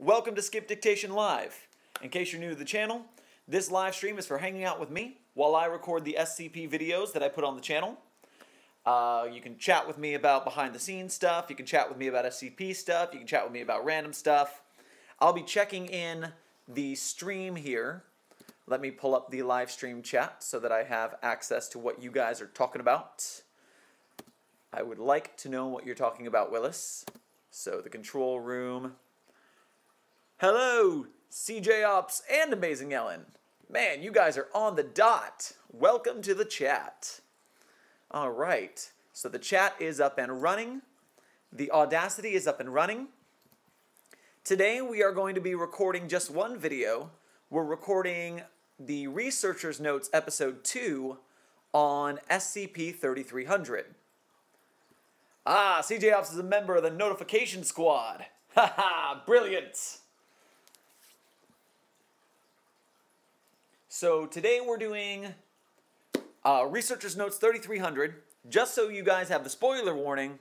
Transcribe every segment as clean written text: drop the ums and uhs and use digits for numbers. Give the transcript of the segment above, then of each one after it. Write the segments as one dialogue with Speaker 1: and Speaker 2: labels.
Speaker 1: Welcome to SCiP-Dictation Live. In case you're new to the channel, this live stream is for hanging out with me while I record the SCP videos that I put on the channel. You can chat with me about behind-the-scenes stuff, you can chat with me about SCP stuff, you can chat with me about random stuff. I'll be checking in the stream here. Let me pull up the live stream chat so that I have access to what you guys are talking about. I would like to know what you're talking about, Willis. So, the control room. Hello, CJ Ops and Amazing Ellen. Man, you guys are on the dot. Welcome to the chat. Alright, so the chat is up and running. The Audacity is up and running. Today we are going to be recording just one video. We're recording the Researcher's Notes Episode 2 on SCP-3300. Ah, CJ Ops is a member of the Notification Squad. Haha, brilliant! So today we're doing Researcher's Notes 3300. Just so you guys have the spoiler warning,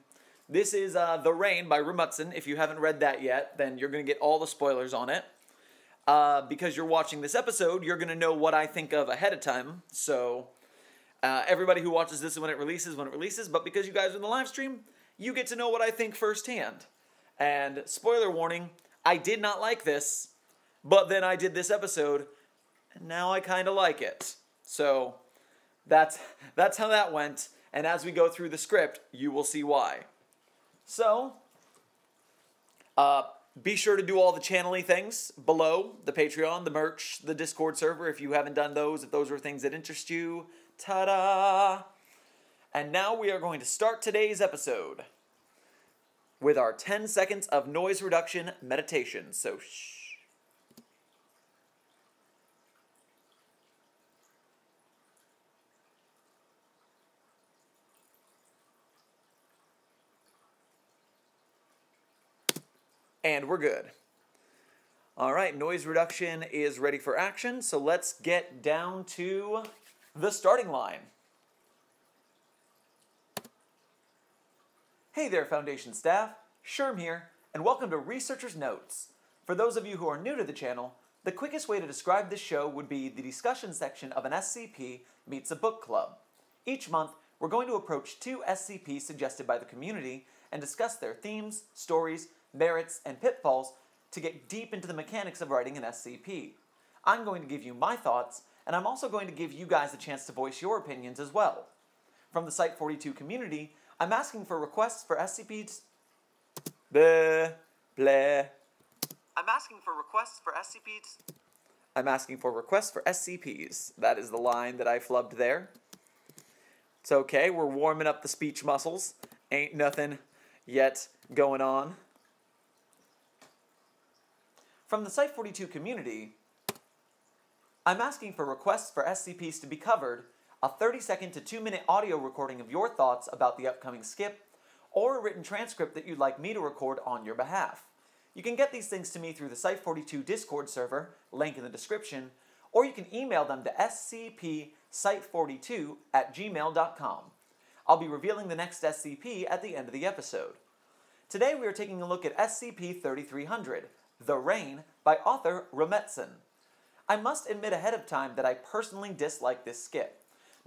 Speaker 1: this is The Rain by Rumutson. If you haven't read that yet, then you're going to get all the spoilers on it. Because you're watching this episode, you're going to know what I think of ahead of time. So everybody who watches this when it releases, but because you guys are in the live stream, you get to know what I think firsthand. And spoiler warning, I did not like this, but then I did this episode, and now I kind of like it. So that's how that went, and as we go through the script, you will see why. So, be sure to do all the channel-y things below, the Patreon, the merch, the Discord server, if you haven't done those, if those are things that interest you. Ta-da! And now we are going to start today's episode with our 10 seconds of noise reduction meditation. So, shh. And we're good. Alright, noise reduction is ready for action, so let's get down to the starting line. Hey there, Foundation staff. Sherm here, and welcome to Researcher's Notes. For those of you who are new to the channel, the quickest way to describe this show would be the discussion section of an SCP meets a book club. Each month, we're going to approach 2 SCPs suggested by the community and discuss their themes, stories, merits, and pitfalls to get deep into the mechanics of writing an SCP. I'm going to give you my thoughts, and I'm also going to give you guys a chance to voice your opinions as well. From the Site-42 community, I'm asking for requests for SCPs... I'm asking for requests for SCPs. That is the line that I flubbed there. It's okay, we're warming up the speech muscles. Ain't nothing yet going on. From the Site-42 community, I'm asking for requests for SCPs to be covered, a 30-second to 2-minute audio recording of your thoughts about the upcoming SCiP, or a written transcript that you'd like me to record on your behalf. You can get these things to me through the Site-42 Discord server, link in the description, or you can email them to scpsite42@gmail.com. I'll be revealing the next SCP at the end of the episode. Today we are taking a look at SCP-3300, The Rain by author Rumutson. I must admit ahead of time that I personally dislike this SCiP.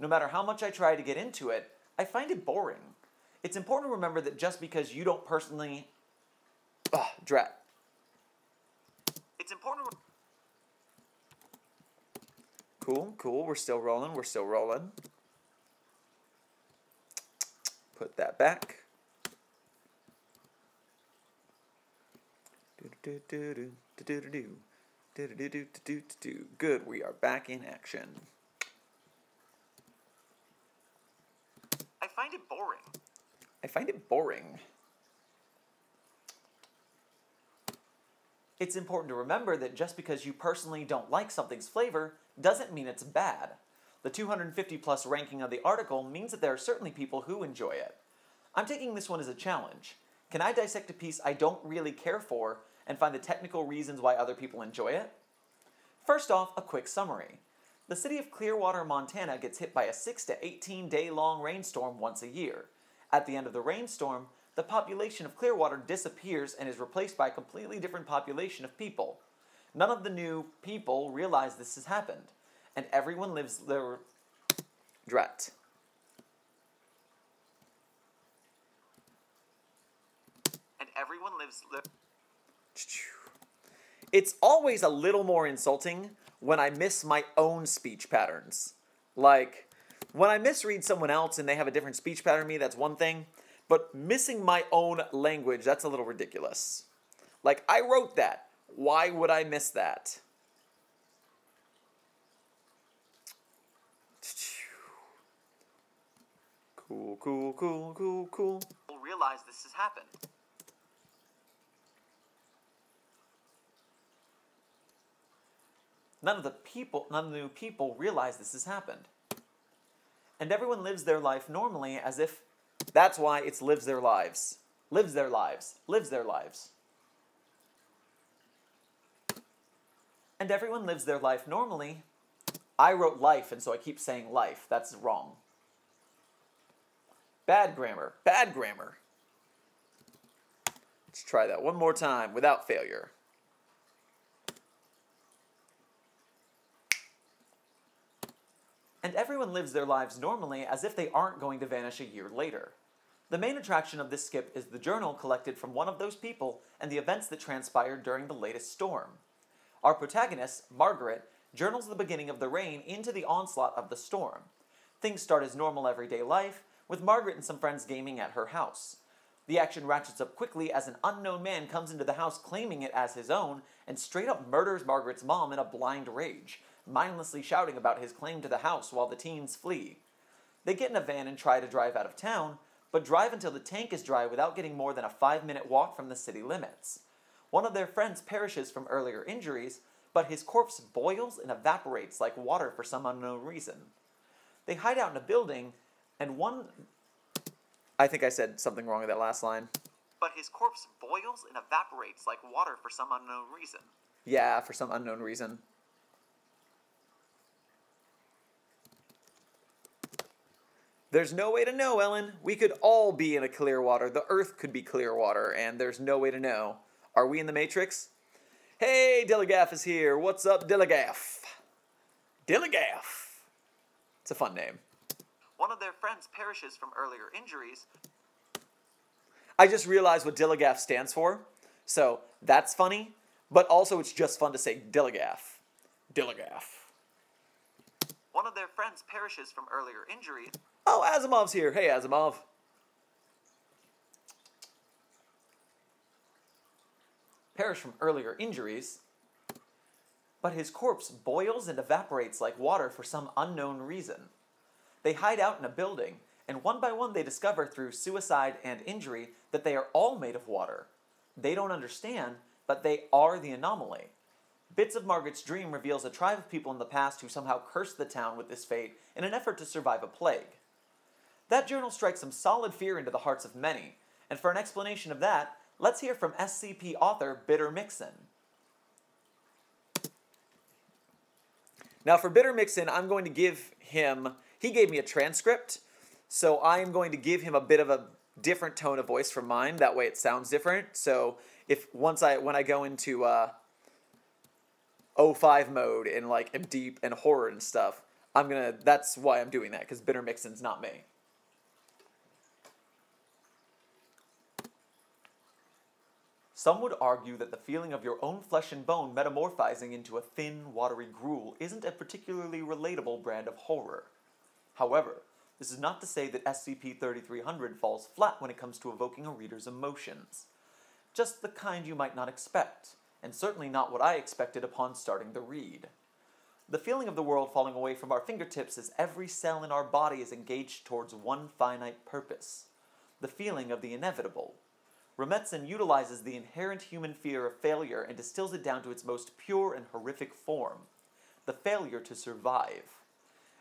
Speaker 1: No matter how much I try to get into it, I find it boring. It's important to remember that just because you don't personally... drat. It's important to... Cool, we're still rolling. Put that back. Good, we are back in action. I find it boring. It's important to remember that just because you personally don't like something's flavor doesn't mean it's bad. The 250+ ranking of the article means that there are certainly people who enjoy it. I'm taking this one as a challenge. Can I dissect a piece I don't really care for and find the technical reasons why other people enjoy it? First off, a quick summary. The city of Clearwater, Montana gets hit by a 6 to 18 day long rainstorm once a year. At the end of the rainstorm, the population of Clearwater disappears and is replaced by a completely different population of people. None of the new people realize this has happened, and everyone lives their... Drat. And everyone lives... It's always a little more insulting when I miss my own speech patterns. Like, when I misread someone else and they have a different speech pattern than me, that's one thing. But missing my own language, that's a little ridiculous. Like, I wrote that. Why would I miss that? Cool, cool, cool, cool, cool. Realize this has happened. None of the new people realize this has happened. And everyone lives their life normally as if... That's why it's lives their lives. Lives their lives. Lives their lives. And everyone lives their life normally. I wrote life, and so I keep saying life. That's wrong. Bad grammar. Bad grammar. Let's try that one more time without failure. And everyone lives their lives normally as if they aren't going to vanish a year later. The main attraction of this skip is the journal collected from one of those people and the events that transpired during the latest storm. Our protagonist, Margaret, journals the beginning of the rain into the onslaught of the storm. Things start as normal everyday life, with Margaret and some friends gaming at her house. The action ratchets up quickly as an unknown man comes into the house claiming it as his own and straight up murders Margaret's mom in a blind rage, mindlessly shouting about his claim to the house while the teens flee. They get in a van and try to drive out of town, but drive until the tank is dry without getting more than a 5-minute walk from the city limits. One of their friends perishes from earlier injuries, but his corpse boils and evaporates like water for some unknown reason. They hide out in a building, and one... I think I said something wrong with that last line. But his corpse boils and evaporates like water for some unknown reason. Yeah, for some unknown reason. There's no way to know, Ellen. We could all be in a clear water. The Earth could be clear water, and there's no way to know. Are we in the Matrix? Hey, Dilligaff is here. What's up, Dilligaff? Dilligaff. It's a fun name. One of their friends perishes from earlier injuries. I just realized what Dilligaff stands for, so that's funny, but also it's just fun to say Dilligaff. Dilligaff. One of their friends perishes from earlier injuries. Oh, Asimov's here. Hey, Asimov. Perish from earlier injuries, but his corpse boils and evaporates like water for some unknown reason. They hide out in a building, and one by one they discover through suicide and injury that they are all made of water. They don't understand, but they are the anomaly. Bits of Margaret's dream reveals a tribe of people in the past who somehow cursed the town with this fate in an effort to survive a plague. That journal strikes some solid fear into the hearts of many, and for an explanation of that, let's hear from SCP author Bitter Mixon. Now for Bitter Mixon, I'm going to give him, he gave me a transcript, so I'm going to give him a bit of a different tone of voice from mine, that way it sounds different. So if when I go into 05 mode and like am deep and horror and stuff, that's why I'm doing that, because Bitter Mixon's not me. Some would argue that the feeling of your own flesh and bone metamorphizing into a thin, watery gruel isn't a particularly relatable brand of horror. However, this is not to say that SCP-3300 falls flat when it comes to evoking a reader's emotions. Just the kind you might not expect, and certainly not what I expected upon starting the read. The feeling of the world falling away from our fingertips as every cell in our body is engaged towards one finite purpose. The feeling of the inevitable. Remetson utilizes the inherent human fear of failure and distills it down to its most pure and horrific form, the failure to survive.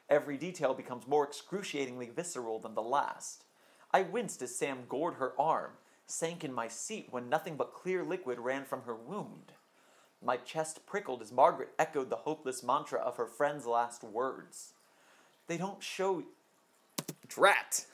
Speaker 1: Every detail becomes more excruciatingly visceral than the last. I winced as Sam gored her arm, sank in my seat when nothing but clear liquid ran from her wound. My chest prickled as Margaret echoed the hopeless mantra of her friend's last words. They don't show... Drat!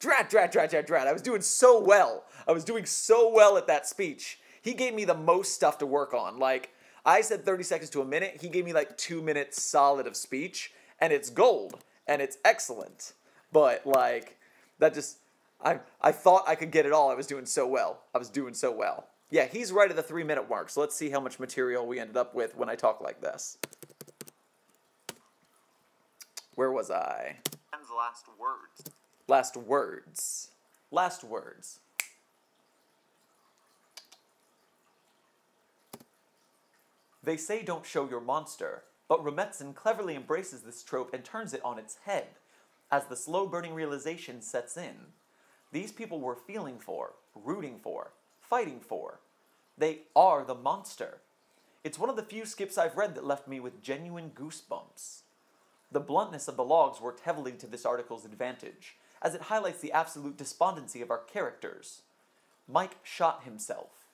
Speaker 1: Drat, drat, drat, drat, drat. I was doing so well. I was doing so well at that speech. He gave me the most stuff to work on. Like, I said 30 seconds to a minute. He gave me like 2 minutes solid of speech. And it's gold. And it's excellent. But, like, that just... I thought I could get it all. I was doing so well. I was doing so well. Yeah, he's right at the 3-minute mark. So let's see how much material we ended up with when I talk like this. Where was I?
Speaker 2: Last words.
Speaker 1: Last words. Last words. They say don't show your monster, but Rumetsin cleverly embraces this trope and turns it on its head, as the slow-burning realization sets in. These people we're feeling for, rooting for, fighting for. They are the monster. It's one of the few skips I've read that left me with genuine goosebumps. The bluntness of the logs worked heavily to this article's advantage, as it highlights the absolute despondency of our characters. Mike shot himself.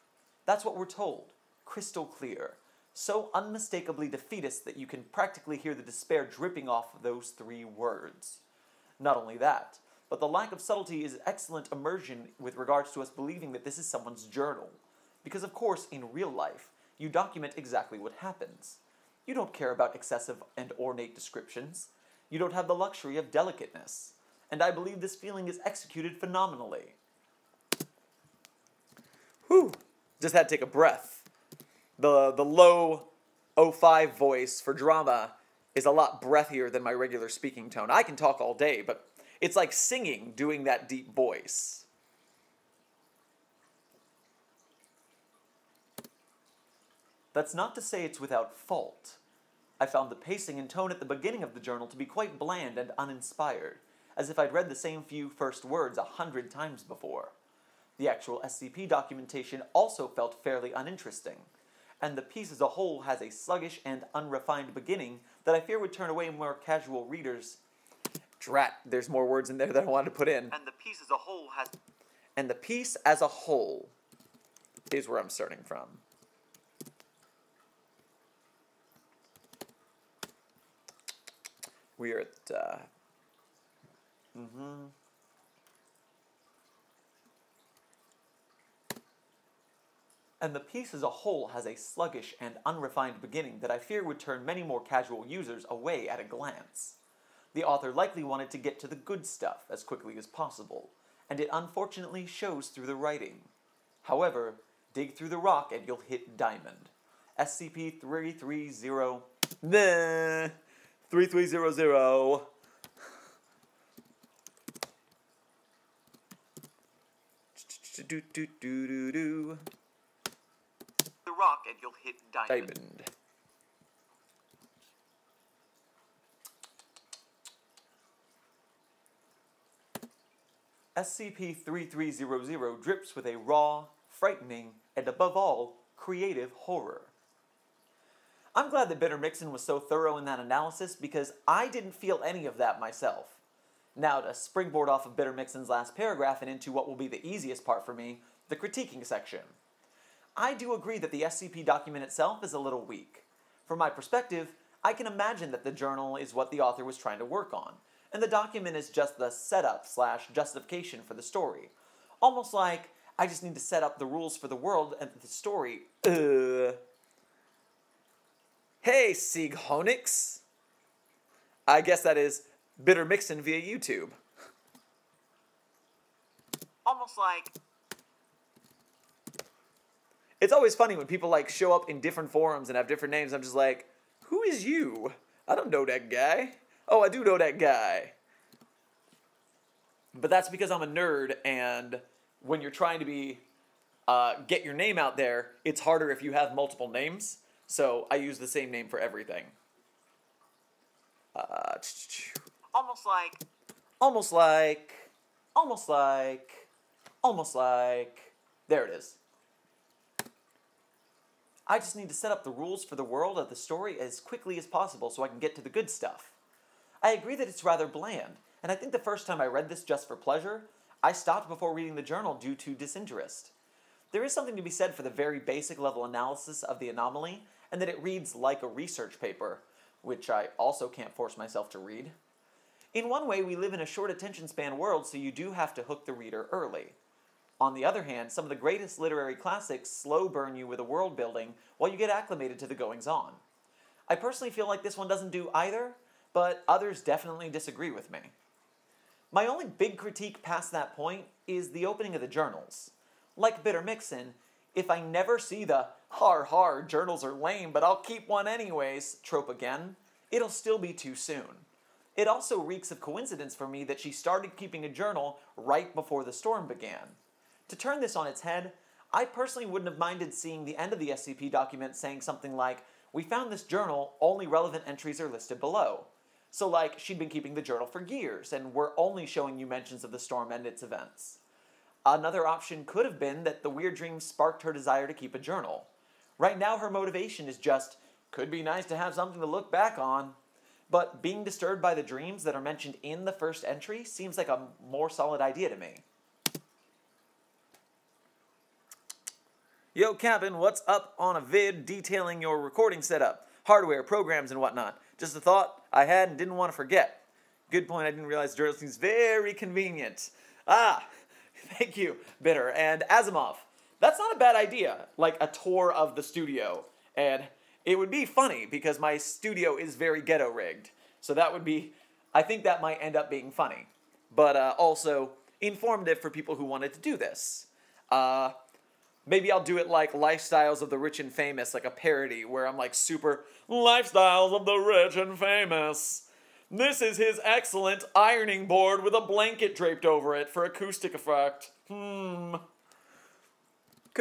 Speaker 1: That's what we're told, crystal clear, so unmistakably defeatist that you can practically hear the despair dripping off those 3 words. Not only that, but the lack of subtlety is excellent immersion with regards to us believing that this is someone's journal. Because of course, in real life, you document exactly what happens. You don't care about excessive and ornate descriptions. You don't have the luxury of delicateness. And I believe this feeling is executed phenomenally. Whew. Just had to take a breath. The low 05 voice for drama is a lot breathier than my regular speaking tone. I can talk all day, but it's like singing doing that deep voice. That's not to say it's without fault. I found the pacing and tone at the beginning of the journal to be quite bland and uninspired, as if I'd read the same few first words 100 times before. The actual SCP documentation also felt fairly uninteresting, and the piece as a whole has a sluggish and unrefined beginning that I fear would turn away more casual readers. Drat, there's more words in there that I wanted to put in.
Speaker 2: And the piece as a whole has...
Speaker 1: And the piece as a whole is where I'm starting from. We're at, And the piece as a whole has a sluggish and unrefined beginning that I fear would turn many more casual users away at a glance. The author likely wanted to get to the good stuff as quickly as possible, and it unfortunately shows through the writing. However, dig through the rock and you'll hit diamond. SCP-3300... Nah! 3300.
Speaker 2: The rock and you'll hit diamond.
Speaker 1: SCP-3300 drips with a raw, frightening, and above all, creative horror. I'm glad that Bitter Mixon was so thorough in that analysis because I didn't feel any of that myself. Now to springboard off of Bitter Mixon's last paragraph and into what will be the easiest part for me, the critiquing section. I do agree that the SCP document itself is a little weak. From my perspective, I can imagine that the journal is what the author was trying to work on, and the document is just the setup/justification for the story. Almost like, I just need to set up the rules for the world and the story. Hey, Sighonix! I guess that is Bitter Mixon via YouTube.
Speaker 2: Almost like...
Speaker 1: It's always funny when people like show up in different forums and have different names. I'm just like, who is you? I don't know that guy. Oh, I do know that guy. But that's because I'm a nerd, and when you're trying to be get your name out there, it's harder if you have multiple names. So I use the same name for everything.
Speaker 2: Almost like...
Speaker 1: Almost like... Almost like... Almost like... There it is. I just need to set up the rules for the world of the story as quickly as possible so I can get to the good stuff. I agree that it's rather bland, and I think the first time I read this just for pleasure, I stopped before reading the journal due to disinterest. There is something to be said for the very basic level analysis of the anomaly, and that it reads like a research paper, which I also can't force myself to read. In one way, we live in a short attention span world, so you do have to hook the reader early. On the other hand, some of the greatest literary classics slow burn you with a world building while you get acclimated to the goings-on. I personally feel like this one doesn't do either, but others definitely disagree with me. My only big critique past that point is the opening of the journals. Like Bitter Mixin, if I never see the "har har, journals are lame, but I'll keep one anyways" trope again, it'll still be too soon. It also reeks of coincidence for me that she started keeping a journal right before the storm began. To turn this on its head, I personally wouldn't have minded seeing the end of the SCP document saying something like, "We found this journal, only relevant entries are listed below." So like, she'd been keeping the journal for years, and we're only showing you mentions of the storm and its events. Another option could have been that the weird dream sparked her desire to keep a journal. Right now her motivation is just, could be nice to have something to look back on. But being disturbed by the dreams that are mentioned in the first entry seems like a more solid idea to me. Yo, Captain, what's up on a vid detailing your recording setup, hardware, programs, and whatnot? Just a thought I had and didn't want to forget. Good point, I didn't realize journal seems very convenient. Thank you, Bitter. And Asimov, that's not a bad idea, like a tour of the studio. And it would be funny, because my studio is very ghetto-rigged. So that would be, I think that might end up being funny. But also informative for people who wanted to do this. Maybe I'll do it like Lifestyles of the Rich and Famous, like a parody, where I'm like super, "Lifestyles of the Rich and Famous. This is his excellent ironing board with a blanket draped over it for acoustic effect. Could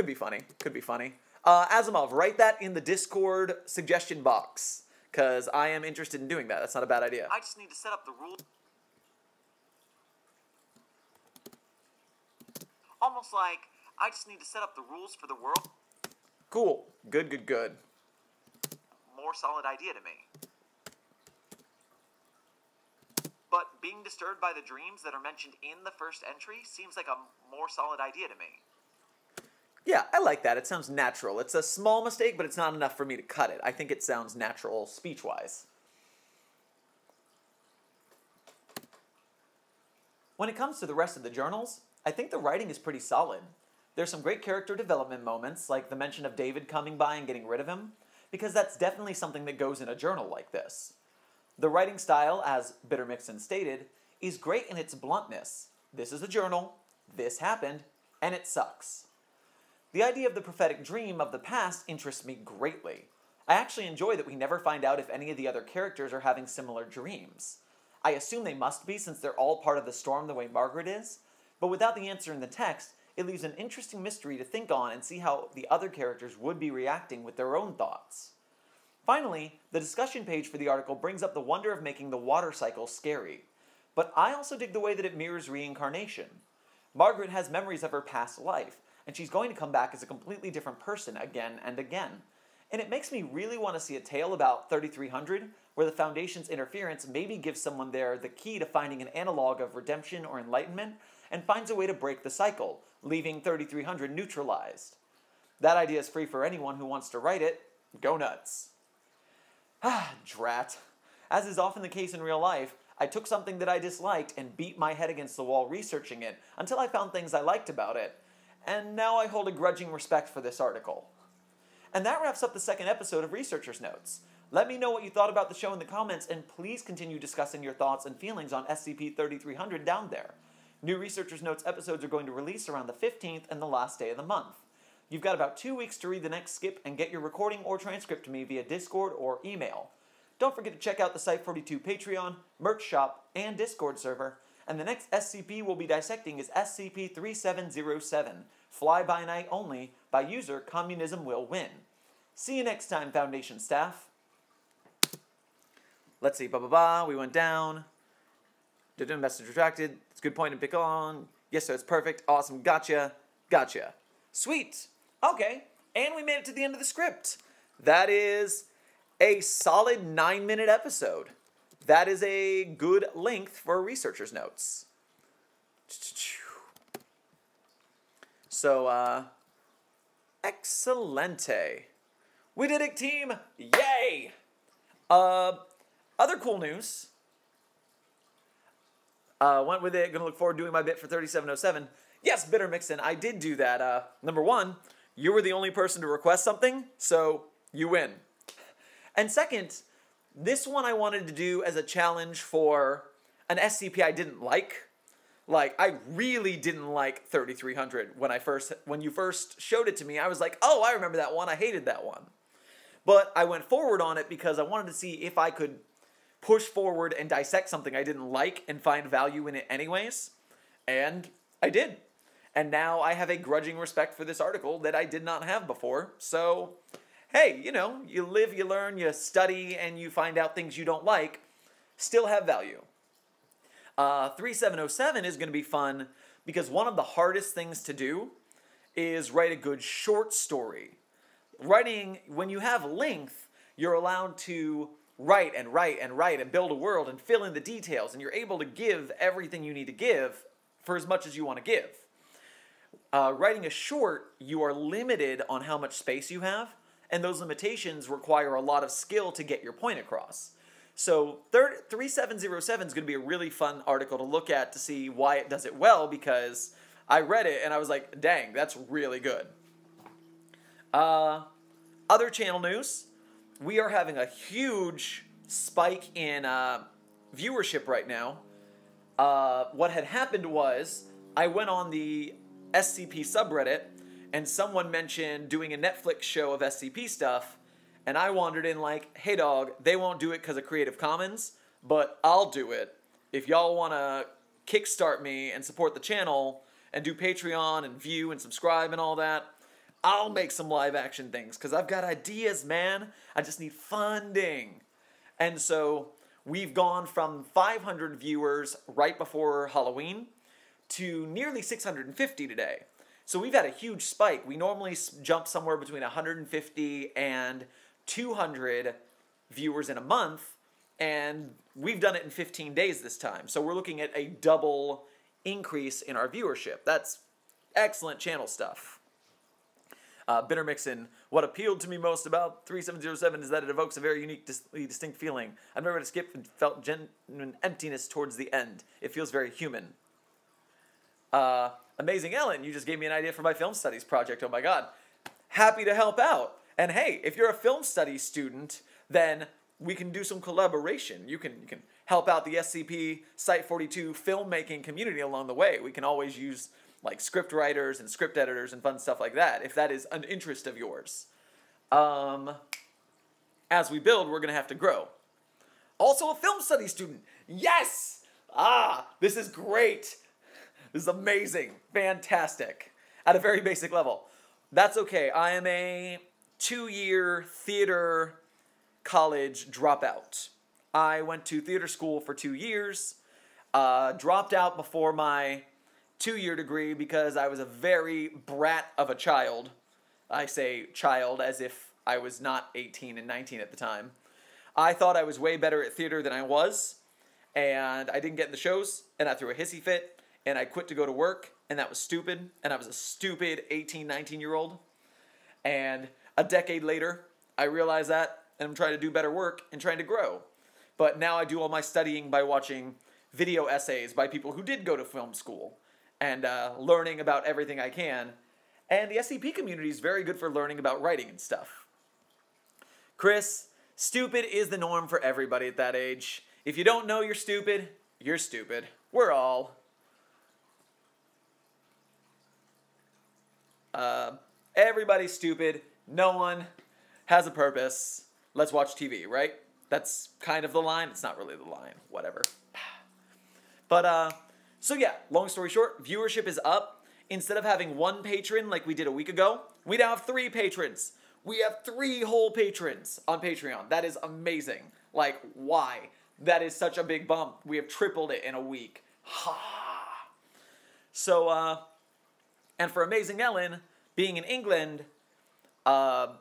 Speaker 1: be funny, could be funny. Asimov, write that in the Discord suggestion box, because I am interested in doing that. That's not a bad idea.
Speaker 2: I just need to set up the rules. Almost like, I just need to set up the rules for the world.
Speaker 1: Cool. Good, good, good.
Speaker 2: More solid idea to me. But being disturbed by the dreams that are mentioned in the first entry seems like a more solid idea to me.
Speaker 1: Yeah, I like that. It sounds natural. It's a small mistake, but it's not enough for me to cut it. I think it sounds natural speech-wise. When it comes to the rest of the journals, I think the writing is pretty solid. There's some great character development moments, like the mention of David coming by and getting rid of him, because that's definitely something that goes in a journal like this. The writing style, as Bitter Mixin stated, is great in its bluntness. This is a journal, this happened, and it sucks. The idea of the prophetic dream of the past interests me greatly. I actually enjoy that we never find out if any of the other characters are having similar dreams. I assume they must be, since they're all part of the storm the way Margaret is, but without the answer in the text, it leaves an interesting mystery to think on and see how the other characters would be reacting with their own thoughts. Finally, the discussion page for the article brings up the wonder of making the water cycle scary. But I also dig the way that it mirrors reincarnation. Margaret has memories of her past life, and she's going to come back as a completely different person again and again. And it makes me really want to see a tale about 3300, where the Foundation's interference maybe gives someone there the key to finding an analog of redemption or enlightenment, and finds a way to break the cycle, leaving 3300 neutralized. That idea is free for anyone who wants to write it. Go nuts. Drat. As is often the case in real life, I took something that I disliked and beat my head against the wall researching it until I found things I liked about it, and now I hold a grudging respect for this article. And that wraps up the second episode of Researcher's Notes. Let me know what you thought about the show in the comments, and please continue discussing your thoughts and feelings on SCP-3300 down there. New Researcher's Notes episodes are going to release around the 15th and the last day of the month. You've got about 2 weeks to read the next skip and get your recording or transcript to me via Discord or email. Don't forget to check out the Site42 Patreon, merch shop, and Discord server. And the next SCP we'll be dissecting is SCP-3707, Fly-By-Night Only, by user Communism Will Win. See you next time, Foundation staff. Let's see, we went down. Message retracted. It's a good point to pick on. Yes, sir, it's perfect. Awesome, gotcha. Sweet. Okay, and we made it to the end of the script. That is a solid 9-minute episode. That is a good length for Researcher's Notes. So, excellente. We did it, team. Yay! Other cool news. Went with it. Gonna look forward to doing my bit for 3707. Yes, Bitter Mixin, I did do that. Number one, you were the only person to request something, so you win. And second, this one I wanted to do as a challenge for an SCP I didn't like. Like, I really didn't like 3300 when you first showed it to me. I was like, oh, I remember that one. I hated that one. But I went forward on it because I wanted to see if I could push forward and dissect something I didn't like and find value in it anyways. And I did. And now I have a grudging respect for this article that I did not have before. So, hey, you know, you live, you learn, you study, and you find out things you don't like, still have value. 3707 is going to be fun because one of the hardest things to do is write a good short story. Writing, when you have length, you're allowed to write and write and write and build a world and fill in the details, and you're able to give everything you need to give for as much as you want to give. Writing a short, you are limited on how much space you have, and those limitations require a lot of skill to get your point across. So 3707 is going to be a really fun article to look at to see why it does it well, because I read it and I was like, dang, that's really good. Other channel news, we are having a huge spike in viewership right now. What had happened was I went on the SCP subreddit and someone mentioned doing a Netflix show of SCP stuff. And I wandered in like, hey dog, they won't do it because of Creative Commons, but I'll do it. If y'all want to kickstart me and support the channel and do Patreon and view and subscribe and all that, I'll make some live action things because I've got ideas, man. I just need funding. And so we've gone from 500 viewers right before Halloween to nearly 650 today. So we've had a huge spike. We normally jump somewhere between 150 and 200 viewers in a month, and we've done it in 15 days this time. So we're looking at a double increase in our viewership. That's excellent channel stuff. Bitter Mixin, what appealed to me most about 3707 is that it evokes a very unique, distinct feeling. I've never read a skip and felt genuine emptiness towards the end. It feels very human. Amazing Ellen, you just gave me an idea for my film studies project. Oh my god. Happy to help out. And hey, if you're a film studies student, then we can do some collaboration. You can help out the SCP Site-42 filmmaking community along the way. We can always use like script writers and script editors and fun stuff like that, if that is an interest of yours. As we build, we're going to have to grow. Also a film studies student. Yes! This is great. This is amazing. Fantastic. At a very basic level. That's okay. I am a 2-year theater college dropout. I went to theater school for 2 years. Dropped out before my 2-year degree because I was a very brat of a child. I say child as if I was not 18 and 19 at the time. I thought I was way better at theater than I was, and I didn't get in the shows, and I threw a hissy fit, and I quit to go to work, and that was stupid, and I was a stupid 18, 19-year-old. And a decade later, I realized that, and I'm trying to do better work and trying to grow. But now I do all my studying by watching video essays by people who did go to film school, and learning about everything I can. And the SCP community is very good for learning about writing and stuff. Chris, stupid is the norm for everybody at that age. If you don't know you're stupid, you're stupid. We're all. Everybody's stupid. No one has a purpose. Let's watch TV, right? That's kind of the line. It's not really the line. Whatever. But, so yeah, long story short, viewership is up. Instead of having 1 patron like we did a week ago, we now have 3 patrons. We have 3 whole patrons on Patreon. That is amazing. Like, why? That is such a big bump. We have tripled it in a week. Ha! So, and for Amazing Ellen, being in England, yeah,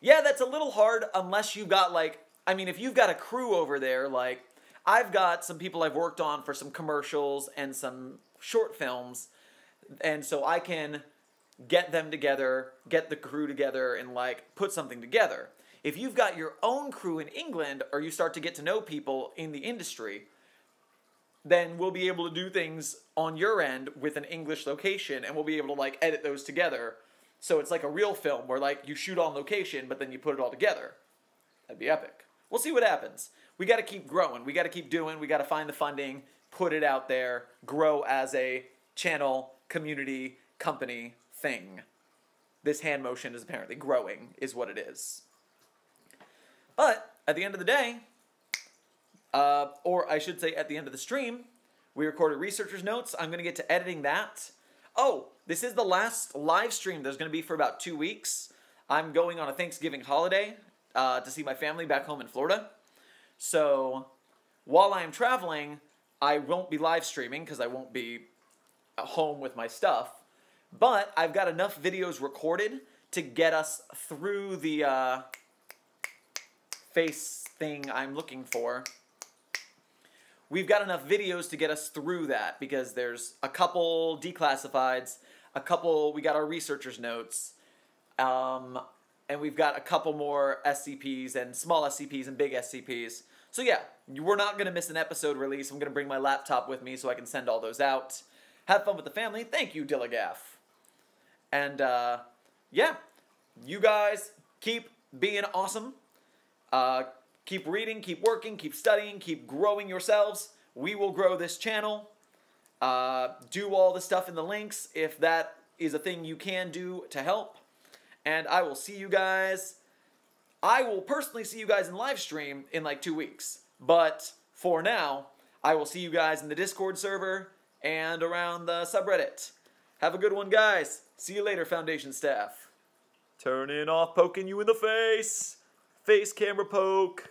Speaker 1: that's a little hard unless you've got, like, I mean, if you've got a crew over there, like, I've got some people I've worked on for some commercials and some short films, and so I can get them together, get the crew together, and, like, put something together. If you've got your own crew in England, or you start to get to know people in the industry, then we'll be able to do things on your end with an English location, and we'll be able to like edit those together. So it's like a real film where like you shoot on location, but then you put it all together. That'd be epic. We'll see what happens. We got to keep growing. We got to keep doing. We got to find the funding, put it out there, grow as a channel, community, company thing. This hand motion is apparently growing, is what it is. But at the end of the day, or I should say at the end of the stream, we recorded researchers' notes. I'm going to get to editing that. Oh, this is the last live stream there's going to be for about 2 weeks. I'm going on a Thanksgiving holiday to see my family back home in Florida. So while I'm traveling, I won't be live streaming because I won't be home with my stuff. But I've got enough videos recorded to get us through the face thing I'm looking for. We've got enough videos to get us through that because there's a couple declassifieds, we got our researchers' notes, and we've got a couple more SCPs and small SCPs and big SCPs. So yeah, we're not going to miss an episode release. I'm going to bring my laptop with me so I can send all those out. Have fun with the family. Thank you, Dillagaff. And yeah, you guys keep being awesome. Keep reading, keep working, keep studying, keep growing yourselves. We will grow this channel. Do all the stuff in the links if that is a thing you can do to help. And I will see you guys. I will personally see you guys in live stream in like 2 weeks. But for now, I will see you guys in the Discord server and around the subreddit. Have a good one, guys. See you later, Foundation staff. Turning off poking you in the face. Face camera poke.